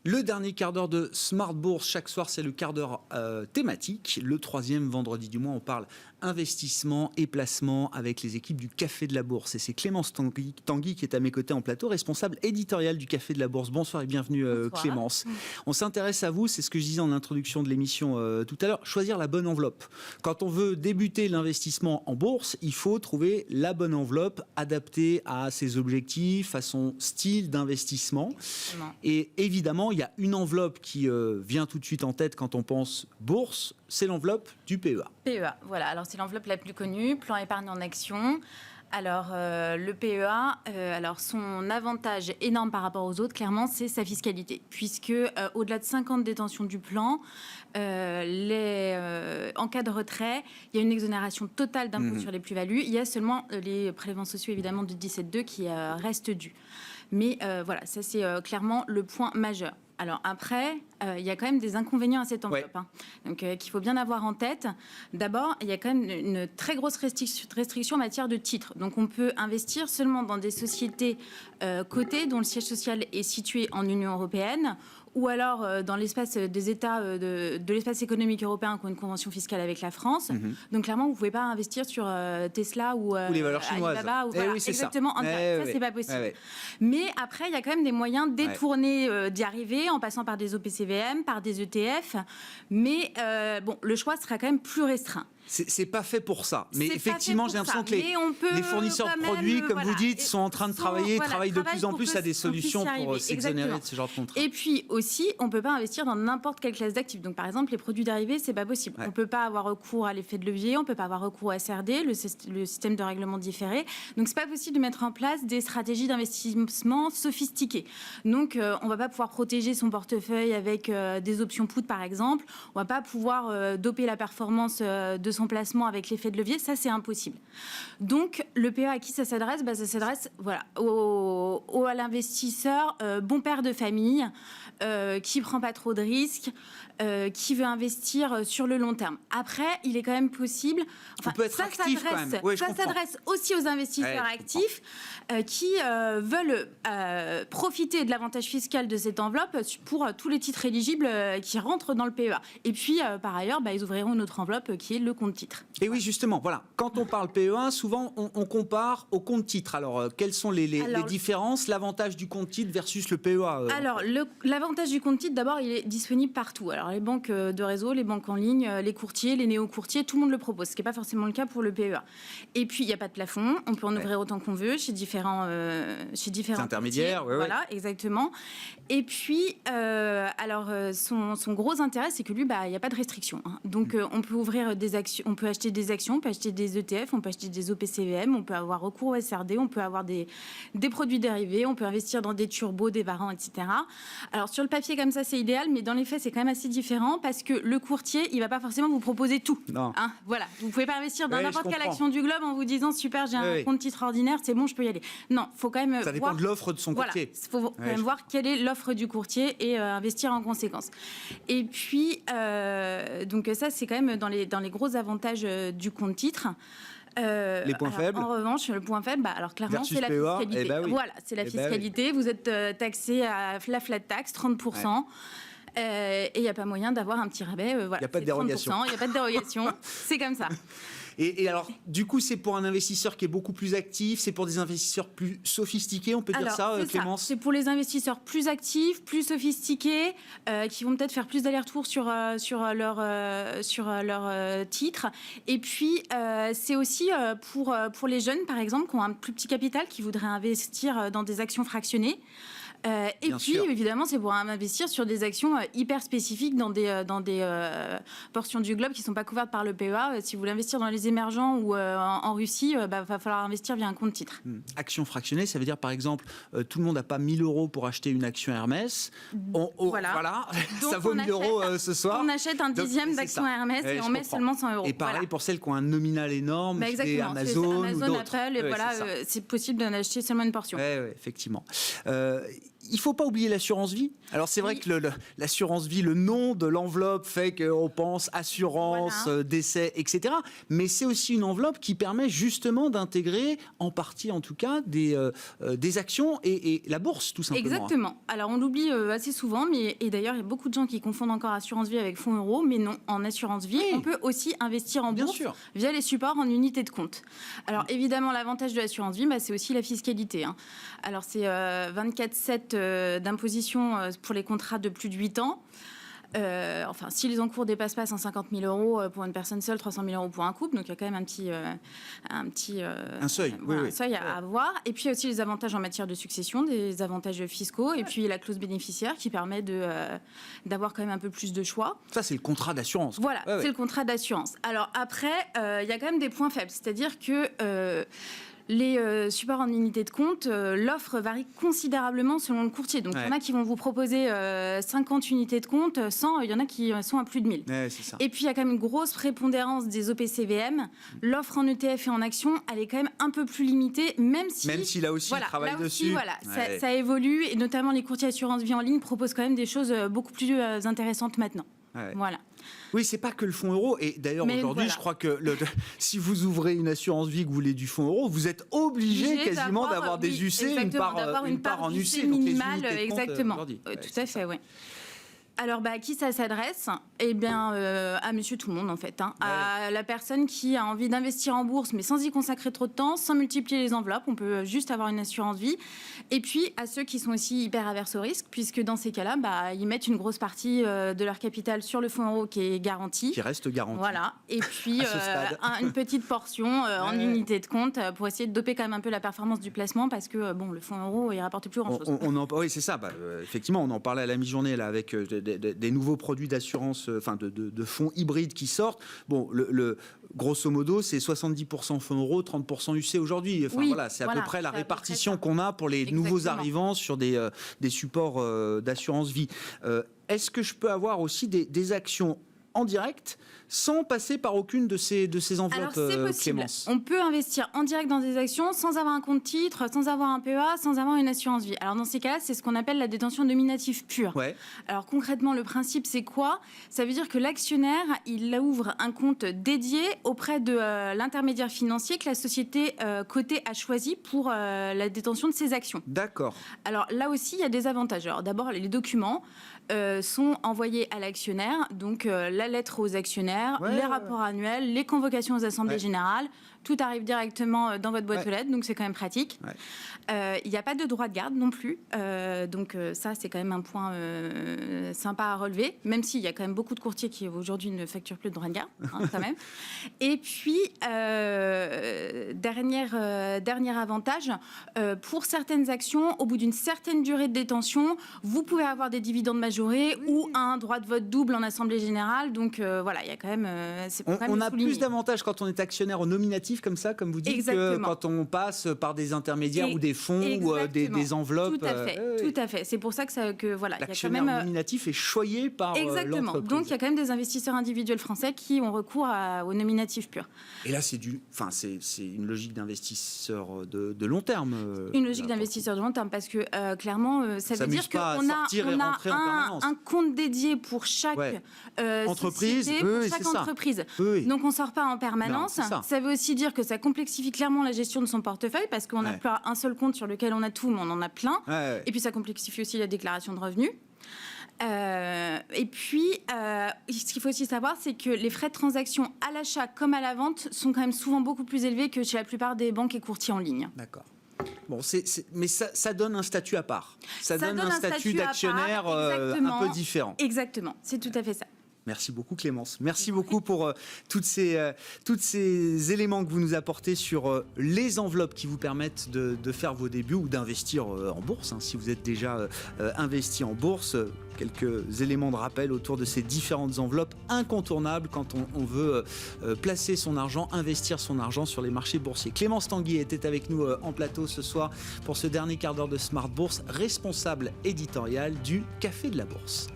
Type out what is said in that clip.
Le dernier quart d'heure de Smart Bourse, chaque soir c'est le quart d'heure thématique. Le troisième vendredi du mois, on parle investissement et placement avec les équipes du Café de la Bourse. Et c'est Clémence Tanguy qui est à mes côtés en plateau, responsable éditoriale du Café de la Bourse. Bonsoir et bienvenue Clémence. On s'intéresse à vous, c'est ce que je disais en introduction de l'émission tout à l'heure, choisir la bonne enveloppe. Quand on veut débuter l'investissement en bourse, il faut trouver la bonne enveloppe adaptée à ses objectifs, à son style d'investissement. Et évidemment, il y a une enveloppe qui vient tout de suite en tête quand on pense bourse, c'est l'enveloppe du PEA. PEA, voilà. Alors, c'est l'enveloppe la plus connue, plan épargne en action. Alors, le PEA, alors son avantage énorme par rapport aux autres, clairement, c'est sa fiscalité. Puisque, au-delà de 5 ans de détention du plan, en cas de retrait, il y a une exonération totale d'impôt sur les plus-values. Il y a seulement les prélèvements sociaux, évidemment, de 17.2 qui restent dus. Mais voilà, ça, c'est clairement le point majeur. Alors après, il y a quand même des inconvénients à cette enveloppe, donc qu'il faut bien avoir en tête. D'abord, il y a quand même une très grosse restriction en matière de titres. Donc on peut investir seulement dans des sociétés cotées dont le siège social est situé en Union européenne, ou alors dans l'espace des États de l'espace économique européen qui ont une convention fiscale avec la France. Donc clairement, vous ne pouvez pas investir sur Tesla ou les valeurs chinoises. Alibaba. Ou, voilà, oui, c'est exactement. Ça, c'est pas possible. Mais après, il y a quand même des moyens détournés d'y arriver, en passant par des OPCVM, par des ETF. Mais bon, le choix sera quand même plus restreint. C'est pas fait pour ça. Mais effectivement, j'ai l'impression que les fournisseurs de même, produits, comme vous dites, sont en train de travaillent de plus en plus à des solutions pour s'exonérer de ce genre de contrats. Et puis aussi, on ne peut pas investir dans n'importe quelle classe d'actifs. Donc par exemple, les produits dérivés, c'est pas possible. On ne peut pas avoir recours à l'effet de levier, on ne peut pas avoir recours au SRD, le système de règlement différé. Donc c'est pas possible de mettre en place des stratégies d'investissement sophistiquées. Donc on ne va pas pouvoir protéger son portefeuille avec des options put par exemple. On ne va pas pouvoir doper la performance de son placement avec l'effet de levier, ça c'est impossible. Donc le PEA, à qui ça s'adresse ? Ça s'adresse à l'investisseur bon père de famille qui prend pas trop de risques, qui veut investir sur le long terme. Après, il est quand même possible. On peut être actif quand même. Oui, ça s'adresse aussi aux investisseurs actifs qui veulent profiter de l'avantage fiscal de cette enveloppe pour tous les titres éligibles qui rentrent dans le PEA. Et puis, par ailleurs, ils ouvriront une autre enveloppe qui est le compte titre. Et oui, justement, voilà. Quand on parle PEA, souvent on compare au compte titre. Alors, quelles sont les différences, l'avantage du compte titre versus le PEA Alors, l'avantage du compte titre, d'abord, il est disponible partout. Alors, les banques de réseau, les banques en ligne, les courtiers, les néo-courtiers, tout le monde le propose, ce qui n'est pas forcément le cas pour le PEA. Et puis, il n'y a pas de plafond. On peut en ouvrir autant qu'on veut chez différents intermédiaires. Voilà, exactement. Et puis, son gros intérêt, c'est que lui, il n'y a pas de restriction. Donc, on peut ouvrir des actions, on peut acheter des actions, on peut acheter des ETF, on peut acheter des OPCVM, on peut avoir recours au SRD, on peut avoir des produits dérivés, on peut investir dans des turbos, des varants, etc. Alors, sur le papier, comme ça, c'est idéal, mais dans les faits, c'est quand même assez différent parce que le courtier, il ne va pas forcément vous proposer tout. Non. Voilà. Vous ne pouvez pas investir dans n'importe quelle action du globe en vous disant super, j'ai un compte titre ordinaire, c'est bon, je peux y aller. Non, il faut quand même. Ça dépend de l'offre de son courtier. Il faut quand même voir quelle est l'offre du courtier et investir en conséquence. Et puis, donc ça, c'est quand même dans les gros avantages du compte titre. Les points faibles. En revanche, le point faible, alors clairement, c'est la fiscalité. Voilà, c'est la fiscalité. Vous êtes taxé à la flat tax, 30%. Et il n'y a pas moyen d'avoir un petit rabais. Il n'y a pas de dérogation. Il n'y a pas de dérogation. C'est comme ça. Et alors, du coup, c'est pour un investisseur qui est beaucoup plus actif, c'est pour des investisseurs plus sophistiqués, on peut dire ça, Clémence ? C'est pour les investisseurs plus actifs, plus sophistiqués, qui vont peut-être faire plus d'allers-retours sur leur titre. Et puis, c'est aussi pour les jeunes, par exemple, qui ont un plus petit capital, qui voudraient investir dans des actions fractionnées. Et puis, évidemment, c'est pour investir sur des actions hyper spécifiques dans des portions du globe qui ne sont pas couvertes par le PEA. Si vous voulez investir dans les émergents ou en Russie, va falloir investir via un compte titre. Action fractionnée, ça veut dire, par exemple, tout le monde n'a pas 1 000 € pour acheter une action Hermès. Voilà. Ça vaut 1 000 € ce soir. On achète un dixième d'action Hermès et on met seulement 100 €. Et pareil pour celles qui ont un nominal énorme, c'est Amazon ou d'autres. Apple, et c'est possible d'en acheter seulement une portion. Oui, effectivement. il ne faut pas oublier l'assurance vie. Alors c'est vrai que l'assurance vie, le nom de l'enveloppe fait qu'on pense assurance, décès, etc. Mais c'est aussi une enveloppe qui permet justement d'intégrer, en partie en tout cas, des actions et la bourse tout simplement. Exactement. Alors on l'oublie assez souvent, et d'ailleurs il y a beaucoup de gens qui confondent encore assurance vie avec fonds euros, mais non, en assurance vie, on peut aussi investir en bourse via les supports en unités de compte. Alors évidemment l'avantage de l'assurance vie, c'est aussi la fiscalité. Alors c'est 24,7 d'imposition pour les contrats de plus de 8 ans. Enfin, si les encours dépassent pas 150 000 euros pour une personne seule, 300 000 euros pour un couple, donc il y a quand même un seuil, un seuil à avoir. Et puis il y a aussi les avantages en matière de succession, des avantages fiscaux, et puis la clause bénéficiaire qui permet d'avoir quand même un peu plus de choix. Ça, c'est le contrat d'assurance. Voilà, c'est le contrat d'assurance. Alors après, il y a quand même des points faibles, c'est-à-dire que les supports en unité de compte, l'offre varie considérablement selon le courtier. Donc, il y en a qui vont vous proposer 50 unités de compte, 100, il y en a qui sont à plus de 1000. C'est ça. Et puis, il y a quand même une grosse prépondérance des OPCVM. L'offre en ETF et en action, elle est quand même un peu plus limitée, même si là aussi, il travaille dessus. Ça évolue, et notamment les courtiers assurance vie en ligne proposent quand même des choses beaucoup plus intéressantes maintenant. Voilà. Oui, c'est pas que le fonds euro. Et d'ailleurs, aujourd'hui, je crois que si vous ouvrez une assurance vie, que vous voulez du fonds euro, vous êtes obligé quasiment d'avoir des UC, une part en UC minimale. Exactement. Tout à fait, oui. Alors, à qui ça s'adresse ? Eh bien, à monsieur tout le monde, en fait. À la personne qui a envie d'investir en bourse, mais sans y consacrer trop de temps, sans multiplier les enveloppes. On peut juste avoir une assurance vie. Et puis, à ceux qui sont aussi hyper averses au risque, puisque dans ces cas-là, ils mettent une grosse partie de leur capital sur le fonds euro qui est garanti. Qui reste garanti. Voilà. Et puis, une petite portion en unité de compte pour essayer de doper quand même un peu la performance du placement, parce que, le fonds euro, il rapporte plus grand-chose. Oui, c'est ça. Effectivement, on en parlait à la mi-journée là, avec des nouveaux produits d'assurance, de fonds hybrides qui sortent. Bon, grosso modo, c'est 70% fonds euros, 30% UC aujourd'hui. C'est à peu près la répartition qu'on a pour les nouveaux arrivants sur des supports d'assurance vie. Est-ce que je peux avoir aussi des actions en direct sans passer par aucune de ces enveloppes? Alors, c'est possible. Clémence. On peut investir en direct dans des actions sans avoir un compte titre, sans avoir un PEA, sans avoir une assurance vie. Alors dans ces cas-là, c'est ce qu'on appelle la détention nominative pure. Alors concrètement, le principe, c'est quoi ? Ça veut dire que l'actionnaire, il ouvre un compte dédié auprès de l'intermédiaire financier que la société cotée a choisi pour la détention de ses actions. D'accord. Alors là aussi, il y a des avantages. Alors d'abord, les documents sont envoyés à l'actionnaire, donc la lettre aux actionnaires, les rapports annuels, les convocations aux assemblées générales, tout arrive directement dans votre boîte aux lettres, donc c'est quand même pratique. Il n'y a pas de droit de garde non plus, donc ça c'est quand même un point sympa à relever, même s'il y a quand même beaucoup de courtiers qui aujourd'hui ne facturent plus de droit de garde, quand même. Et puis, dernier avantage, pour certaines actions, au bout d'une certaine durée de détention, vous pouvez avoir des dividendes majorés ou un droit de vote double en assemblée générale, donc il y a quand même... on a plus d'avantages quand on est actionnaire au nominatif comme ça, comme vous dites, que quand on passe par des intermédiaires ou des fonds ou des enveloppes. Tout à fait. C'est pour ça l'actionnaire nominatif est choyé par l'entreprise. Donc il y a quand même des investisseurs individuels français qui ont recours au nominatif pur. Et là, c'est une logique d'investisseur de long terme. Une logique d'investisseur de long terme, parce que clairement, ça veut dire qu'on a un compte dédié pour chaque entreprise. Entreprise. Donc on ne sort pas en permanence. Ça veut aussi dire que ça complexifie clairement la gestion de son portefeuille, parce qu'on n'a plus un seul compte sur lequel on a tout, mais on en a plein. Et puis ça complexifie aussi la déclaration de revenus. Et puis, ce qu'il faut aussi savoir, c'est que les frais de transaction à l'achat comme à la vente sont quand même souvent beaucoup plus élevés que chez la plupart des banques et courtiers en ligne. D'accord. Bon, mais ça donne un statut à part. Ça donne un statut d'actionnaire un peu différent. Exactement, c'est tout à fait ça. Merci beaucoup Clémence. Merci beaucoup pour tous ces éléments que vous nous apportez sur les enveloppes qui vous permettent de faire vos débuts ou d'investir en bourse. Si vous êtes déjà investi en bourse, quelques éléments de rappel autour de ces différentes enveloppes incontournables quand on veut placer son argent, investir son argent sur les marchés boursiers. Clémence Tanguy était avec nous en plateau ce soir pour ce dernier quart d'heure de Smart Bourse, responsable éditorial du Café de la Bourse.